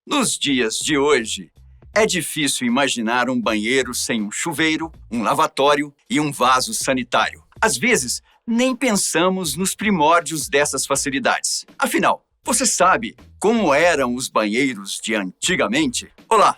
Nos dias de hoje, é difícil imaginar um banheiro sem um chuveiro, um lavatório e um vaso sanitário. Às vezes, nem pensamos nos primórdios dessas facilidades. Afinal, você sabe como eram os banheiros de antigamente? Olá,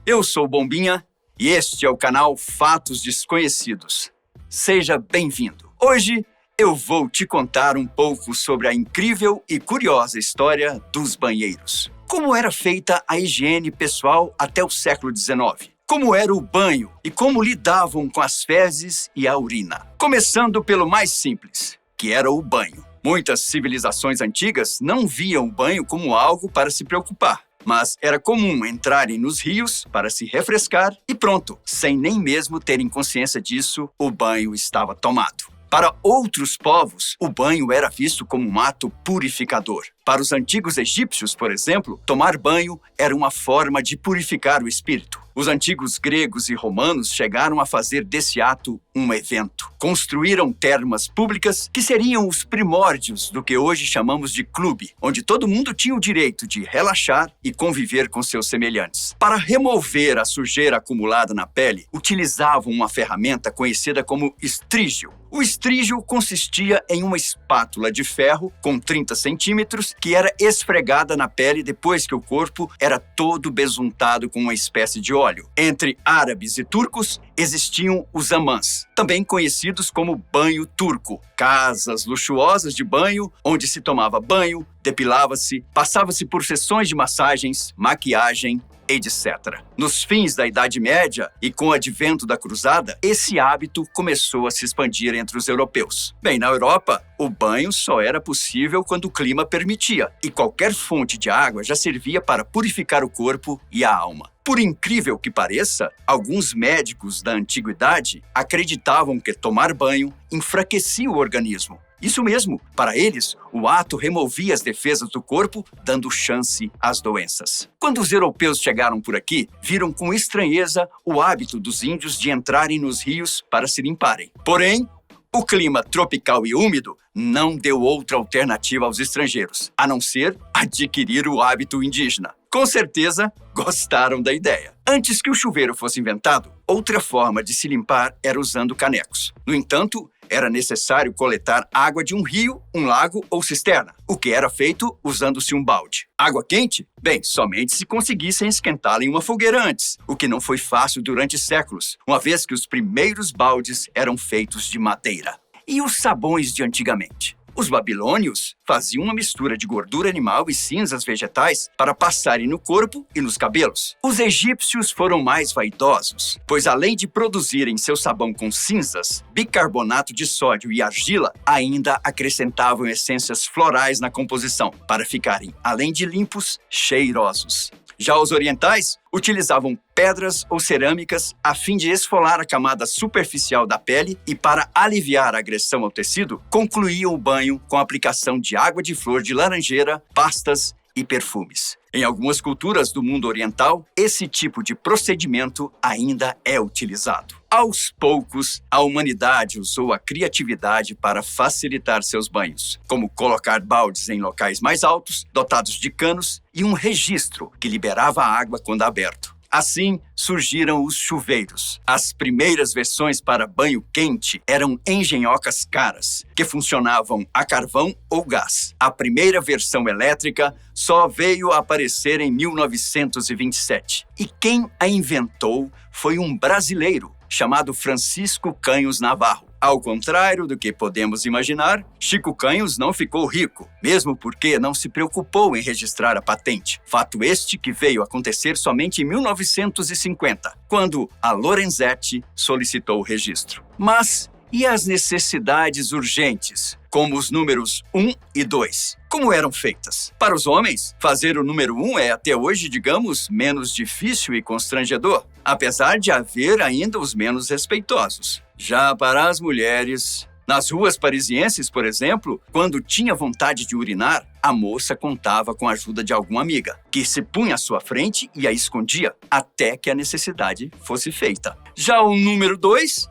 eu sou Bombinha e este é o canal Fatos Desconhecidos. Seja bem-vindo. Hoje eu vou te contar um pouco sobre a incrível e curiosa história dos banheiros. Como era feita a higiene pessoal até o século XIX? Como era o banho e como lidavam com as fezes e a urina? Começando pelo mais simples, que era o banho. Muitas civilizações antigas não viam o banho como algo para se preocupar, mas era comum entrarem nos rios para se refrescar e pronto, sem nem mesmo terem consciência disso, o banho estava tomado. Para outros povos, o banho era visto como um ato purificador. Para os antigos egípcios, por exemplo, tomar banho era uma forma de purificar o espírito. Os antigos gregos e romanos chegaram a fazer desse ato um evento. Construíram termas públicas que seriam os primórdios do que hoje chamamos de clube, onde todo mundo tinha o direito de relaxar e conviver com seus semelhantes. Para remover a sujeira acumulada na pele, utilizavam uma ferramenta conhecida como estrígio. O estrígio consistia em uma espátula de ferro com 30 centímetros que era esfregada na pele depois que o corpo era todo besuntado com uma espécie de óleo. Entre árabes e turcos existiam os hamãs, também conhecidos como banho turco, casas luxuosas de banho onde se tomava banho, depilava-se, passava-se por sessões de massagens, maquiagem, etc. Nos fins da Idade Média e com o advento da Cruzada, esse hábito começou a se expandir entre os europeus. Bem, na Europa, o banho só era possível quando o clima permitia, e qualquer fonte de água já servia para purificar o corpo e a alma. Por incrível que pareça, alguns médicos da antiguidade acreditavam que tomar banho enfraquecia o organismo. Isso mesmo, para eles, o ato removia as defesas do corpo, dando chance às doenças. Quando os europeus chegaram por aqui, viram com estranheza o hábito dos índios de entrarem nos rios para se limparem. Porém, o clima tropical e úmido não deu outra alternativa aos estrangeiros, a não ser adquirir o hábito indígena. Com certeza, gostaram da ideia. Antes que o chuveiro fosse inventado, outra forma de se limpar era usando canecos. No entanto, era necessário coletar água de um rio, um lago ou cisterna, o que era feito usando-se um balde. Água quente? Bem, somente se conseguissem esquentá-la em uma fogueira antes, o que não foi fácil durante séculos, uma vez que os primeiros baldes eram feitos de madeira. E os sabões de antigamente? Os babilônios faziam uma mistura de gordura animal e cinzas vegetais para passarem no corpo e nos cabelos. Os egípcios foram mais vaidosos, pois além de produzirem seu sabão com cinzas, bicarbonato de sódio e argila, ainda acrescentavam essências florais na composição, para ficarem, além de limpos, cheirosos. Já os orientais utilizavam pedras ou cerâmicas a fim de esfolar a camada superficial da pele e, para aliviar a agressão ao tecido, concluíam o banho com a aplicação de água de flor de laranjeira, pastas e perfumes. Em algumas culturas do mundo oriental, esse tipo de procedimento ainda é utilizado. Aos poucos, a humanidade usou a criatividade para facilitar seus banhos, como colocar baldes em locais mais altos, dotados de canos e um registro que liberava a água quando aberto. Assim, surgiram os chuveiros. As primeiras versões para banho quente eram engenhocas caras, que funcionavam a carvão ou gás. A primeira versão elétrica só veio a aparecer em 1927. E quem a inventou foi um brasileiro, chamado Francisco Canhos Navarro. Ao contrário do que podemos imaginar, Chico Canhos não ficou rico, mesmo porque não se preocupou em registrar a patente. Fato este que veio acontecer somente em 1950, quando a Lorenzetti solicitou o registro. Mas e as necessidades urgentes, como os números 1 e 2? Como eram feitas? Para os homens, fazer o número 1 é até hoje, digamos, menos difícil e constrangedor, apesar de haver ainda os menos respeitosos. Já para as mulheres, nas ruas parisienses, por exemplo, quando tinha vontade de urinar, a moça contava com a ajuda de alguma amiga, que se punha à sua frente e a escondia, até que a necessidade fosse feita. Já o número 2?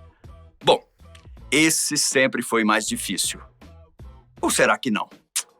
Bom, esse sempre foi mais difícil. Ou será que não?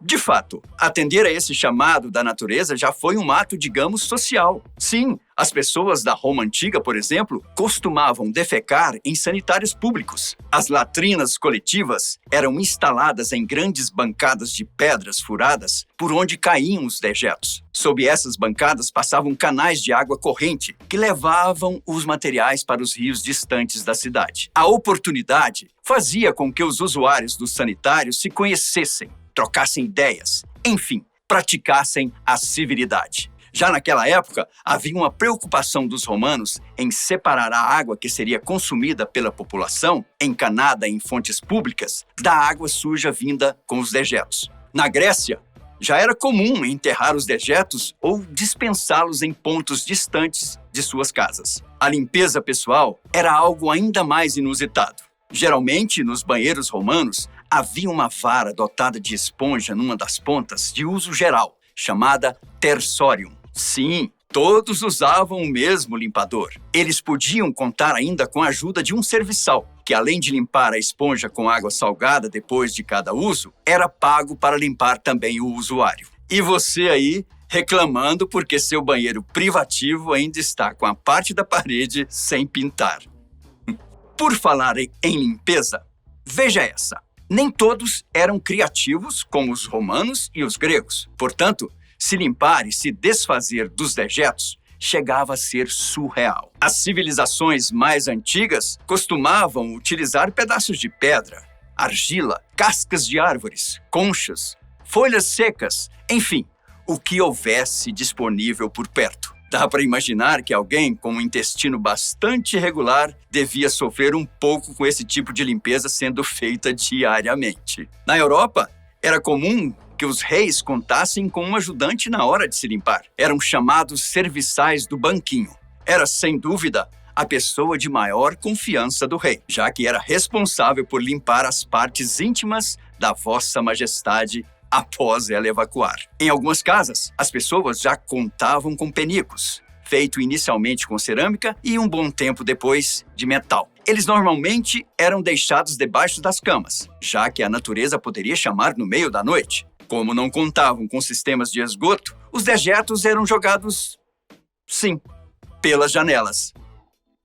De fato, atender a esse chamado da natureza já foi um ato, digamos, social. Sim, as pessoas da Roma Antiga, por exemplo, costumavam defecar em sanitários públicos. As latrinas coletivas eram instaladas em grandes bancadas de pedras furadas por onde caíam os dejetos. Sob essas bancadas passavam canais de água corrente que levavam os materiais para os rios distantes da cidade. A oportunidade fazia com que os usuários dos sanitários se conhecessem, trocassem ideias, enfim, praticassem a civilidade. Já naquela época, havia uma preocupação dos romanos em separar a água que seria consumida pela população, encanada em fontes públicas, da água suja vinda com os dejetos. Na Grécia, já era comum enterrar os dejetos ou dispensá-los em pontos distantes de suas casas. A limpeza pessoal era algo ainda mais inusitado. Geralmente, nos banheiros romanos, havia uma vara dotada de esponja numa das pontas de uso geral, chamada tersorium. Sim, todos usavam o mesmo limpador. Eles podiam contar ainda com a ajuda de um serviçal, que além de limpar a esponja com água salgada depois de cada uso, era pago para limpar também o usuário. E você aí reclamando porque seu banheiro privativo ainda está com a parte da parede sem pintar. Por falar em limpeza, veja essa. Nem todos eram criativos como os romanos e os gregos. Portanto, se limpar e se desfazer dos dejetos chegava a ser surreal. As civilizações mais antigas costumavam utilizar pedaços de pedra, argila, cascas de árvores, conchas, folhas secas, enfim, o que houvesse disponível por perto. Dá para imaginar que alguém com um intestino bastante irregular devia sofrer um pouco com esse tipo de limpeza sendo feita diariamente. Na Europa, era comum que os reis contassem com um ajudante na hora de se limpar. Eram chamados serviçais do banquinho. Era, sem dúvida, a pessoa de maior confiança do rei, já que era responsável por limpar as partes íntimas da Vossa Majestade após ela evacuar. Em algumas casas, as pessoas já contavam com penicos, feito inicialmente com cerâmica e um bom tempo depois de metal. Eles normalmente eram deixados debaixo das camas, já que a natureza poderia chamar no meio da noite. Como não contavam com sistemas de esgoto, os dejetos eram jogados, sim, pelas janelas.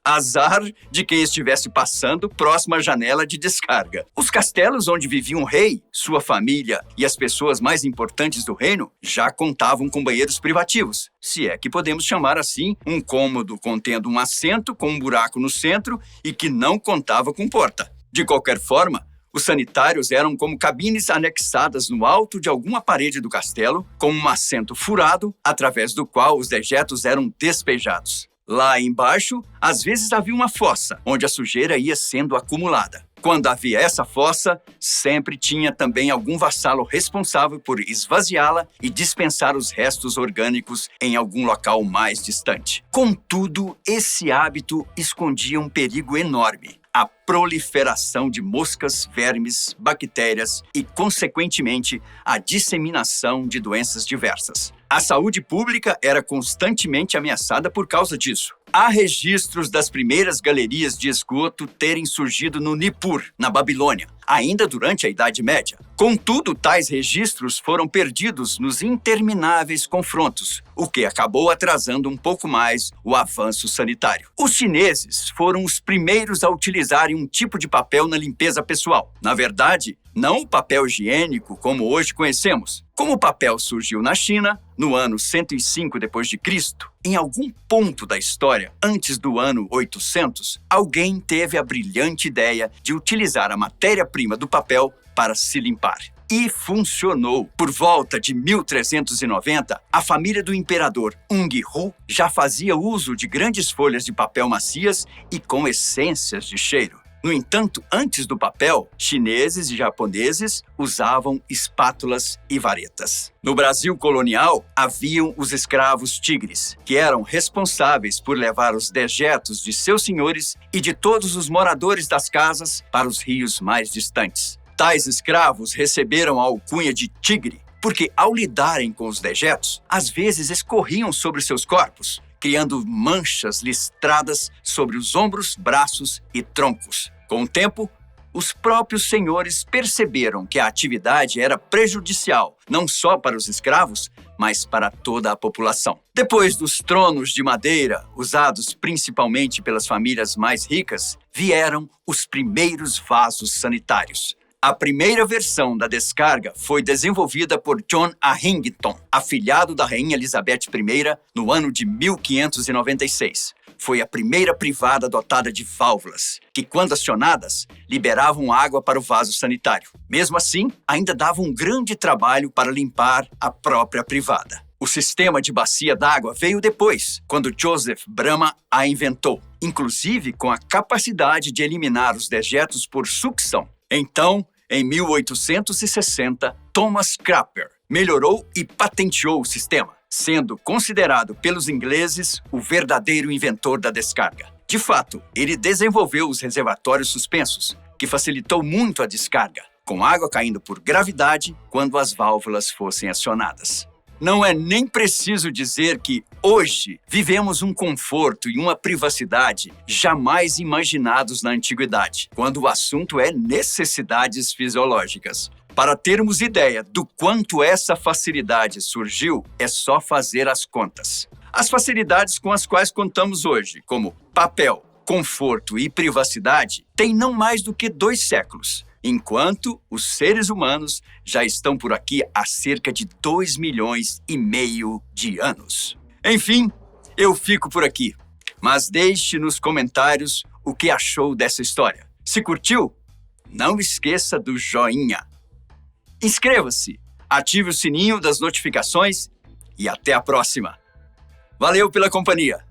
Azar de quem estivesse passando próximo à janela de descarga. Os castelos onde vivia um rei, sua família e as pessoas mais importantes do reino já contavam com banheiros privativos, se é que podemos chamar assim um cômodo contendo um assento com um buraco no centro e que não contava com porta. De qualquer forma, os sanitários eram como cabines anexadas no alto de alguma parede do castelo, com um assento furado, através do qual os dejetos eram despejados. Lá embaixo, às vezes havia uma fossa, onde a sujeira ia sendo acumulada. Quando havia essa fossa, sempre tinha também algum vassalo responsável por esvaziá-la e dispensar os restos orgânicos em algum local mais distante. Contudo, esse hábito escondia um perigo enorme: a proliferação de moscas, vermes, bactérias e, consequentemente, a disseminação de doenças diversas. A saúde pública era constantemente ameaçada por causa disso. Há registros das primeiras galerias de esgoto terem surgido no Nippur, na Babilônia, ainda durante a Idade Média. Contudo, tais registros foram perdidos nos intermináveis confrontos, o que acabou atrasando um pouco mais o avanço sanitário. Os chineses foram os primeiros a utilizarem um tipo de papel na limpeza pessoal. Na verdade, não o papel higiênico como hoje conhecemos. Como o papel surgiu na China, no ano 105 d.C., em algum ponto da história, antes do ano 800, alguém teve a brilhante ideia de utilizar a matéria-prima do papel para se limpar. E funcionou. Por volta de 1390, a família do imperador Ung Hu já fazia uso de grandes folhas de papel macias e com essências de cheiro. No entanto, antes do papel, chineses e japoneses usavam espátulas e varetas. No Brasil colonial, haviam os escravos tigres, que eram responsáveis por levar os dejetos de seus senhores e de todos os moradores das casas para os rios mais distantes. Tais escravos receberam a alcunha de tigre, porque ao lidarem com os dejetos, às vezes escorriam sobre seus corpos, criando manchas listradas sobre os ombros, braços e troncos. Com o tempo, os próprios senhores perceberam que a atividade era prejudicial, não só para os escravos, mas para toda a população. Depois dos tronos de madeira, usados principalmente pelas famílias mais ricas, vieram os primeiros vasos sanitários. A primeira versão da descarga foi desenvolvida por John Arrington, afilhado da Rainha Elizabeth I, no ano de 1596. Foi a primeira privada dotada de válvulas, que, quando acionadas, liberavam água para o vaso sanitário. Mesmo assim, ainda dava um grande trabalho para limpar a própria privada. O sistema de bacia d'água veio depois, quando Joseph Bramah a inventou, inclusive com a capacidade de eliminar os dejetos por sucção. Então, em 1860, Thomas Crapper melhorou e patenteou o sistema, sendo considerado pelos ingleses o verdadeiro inventor da descarga. De fato, ele desenvolveu os reservatórios suspensos, que facilitou muito a descarga, com água caindo por gravidade quando as válvulas fossem acionadas. Não é nem preciso dizer que, hoje, vivemos um conforto e uma privacidade jamais imaginados na antiguidade, quando o assunto é necessidades fisiológicas. Para termos ideia do quanto essa facilidade surgiu, é só fazer as contas. As facilidades com as quais contamos hoje, como papel, conforto e privacidade, têm não mais do que 2 séculos. Enquanto os seres humanos já estão por aqui há cerca de 2,5 milhões de anos. Enfim, eu fico por aqui, mas deixe nos comentários o que achou dessa história. Se curtiu, não esqueça do joinha. Inscreva-se, ative o sininho das notificações e até a próxima. Valeu pela companhia!